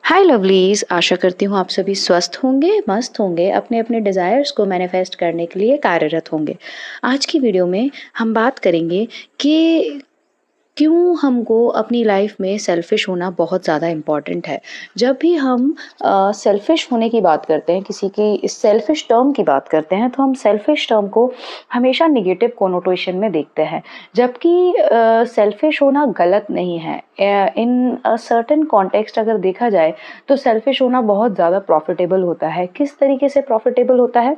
हाय lovelies, आशा करती हूँ आप सभी स्वस्थ होंगे, मस्त होंगे, अपने अपने डिज़ायर्स को मैनिफेस्ट करने के लिए कार्यरत होंगे। आज की वीडियो में हम बात करेंगे कि क्यों हमको अपनी लाइफ में सेल्फिश होना बहुत ज़्यादा इम्पॉर्टेंट है। जब भी हम सेल्फिश होने की बात करते हैं, किसी की सेल्फिश टर्म की बात करते हैं, तो हम सेल्फिश टर्म को हमेशा निगेटिव कोनोटेशन में देखते हैं, जबकि सेल्फिश होना गलत नहीं है। इन अ सर्टेन कॉन्टेक्स्ट अगर देखा जाए तो सेल्फिश होना बहुत ज़्यादा प्रॉफिटेबल होता है। किस तरीके से प्रॉफिटेबल होता है?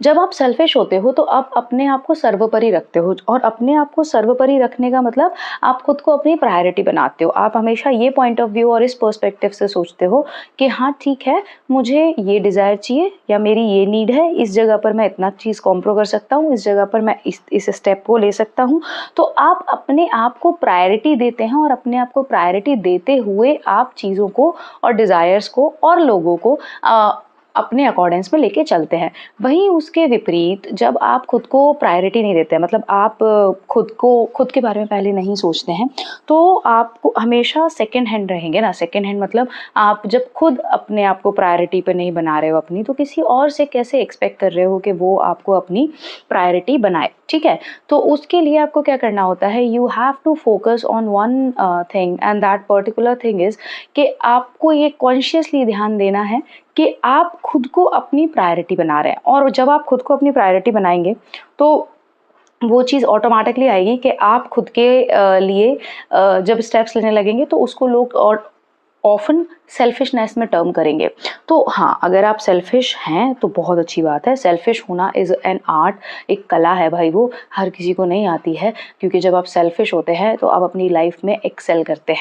जब आप सेल्फिश होते हो तो आप अपने आप को सर्वोपरि रखते हो, और अपने आप को सर्वोपरि रखने का मतलब आप खुद को अपनी प्रायोरिटी बनाते हो। आप हमेशा ये पॉइंट ऑफ व्यू और इस पर्सपेक्टिव से सोचते हो कि हाँ ठीक है, मुझे ये डिज़ायर चाहिए या मेरी ये नीड है, इस जगह पर मैं इतना चीज़ कॉम्प्रो कर सकता हूँ, इस जगह पर मैं इस स्टेप को ले सकता हूँ। तो आप अपने आप को प्रायोरिटी देते हैं, और अपने आप को प्रायोरिटी देते हुए आप चीज़ों को और डिज़ायर्स को और लोगों को अपने अकॉर्डेंस में लेके चलते हैं। वहीं उसके विपरीत जब आप खुद को प्रायोरिटी नहीं देते हैं, मतलब आप खुद के बारे में पहले नहीं सोचते हैं, तो आपको हमेशा सेकंड हैंड रहेंगे ना। सेकंड हैंड मतलब आप जब खुद अपने आप को प्रायोरिटी पे नहीं बना रहे हो अपनी, तो किसी और से कैसे एक्सपेक्ट कर रहे हो कि वो आपको अपनी प्रायोरिटी बनाए। ठीक है, तो उसके लिए आपको क्या करना होता है, you have to focus on one thing, and that particular thing is कि आपको ये कॉन्शियसली ध्यान देना है कि आप खुद को अपनी प्रायोरिटी बना रहे हैं। और जब आप खुद को अपनी प्रायोरिटी बनाएंगे तो वो चीज़ ऑटोमेटिकली आएगी कि आप खुद के लिए जब स्टेप्स लेने लगेंगे तो उसको लोग और ऑफन सेल्फिशनेस में टर्म करेंगे। तो हाँ, अगर आप सेल्फिश हैं तो बहुत अच्छी बात है। सेल्फिश होना इज़ एन आर्ट, एक कला है भाई, वो हर किसी को नहीं आती है। क्योंकि जब आप सेल्फिश होते हैं तो आप अपनी लाइफ में एक्सेल करते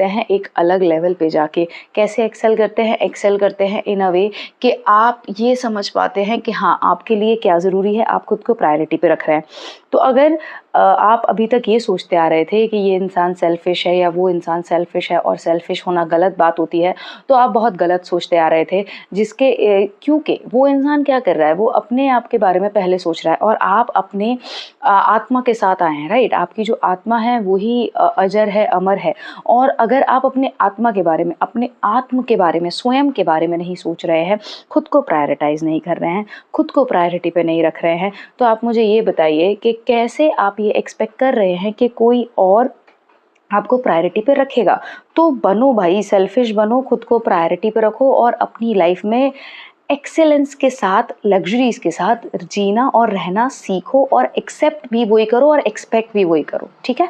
हैं एक अलग लेवल पे जाके। कैसे एक्सेल करते हैं? एक्सेल करते हैं इन अ वे कि आप ये समझ पाते हैं कि हाँ, आपके लिए क्या ज़रूरी है, आप खुद को प्रायोरिटी पे रख रहे हैं। तो अगर आप अभी तक ये सोचते आ रहे थे कि ये इंसान सेल्फिश है या वो इंसान सेल्फिश है और सेल्फिश होना गलत बात होती है, तो आप बहुत गलत सोचते आ रहे थे। क्योंकि वो इंसान क्या कर रहा है, वो अपने आप के बारे में पहले सोच रहा है, और आप अपने आत्मा के साथ आए हैं, राइट। आपकी जो आत्मा है वही अजर है, अमर है। और अगर आप अपने आत्मा के बारे में, अपने आत्म के बारे में, स्वयं के बारे में नहीं सोच रहे हैं, खुद को प्रायोरिटाइज नहीं कर रहे हैं, खुद को प्रायोरिटी पे नहीं रख रहे हैं, तो आप मुझे ये बताइए कि कैसे आप ये एक्सपेक्ट कर रहे हैं कि कोई और आपको प्रायोरिटी पे रखेगा। तो बनो भाई, सेल्फिश बनो, खुद को प्रायोरिटी पे रखो, और अपनी लाइफ में एक्सेलेंस के साथ, लग्जरीज के साथ जीना और रहना सीखो, और एक्सेप्ट भी वही करो और एक्सपेक्ट भी वही करो। ठीक है।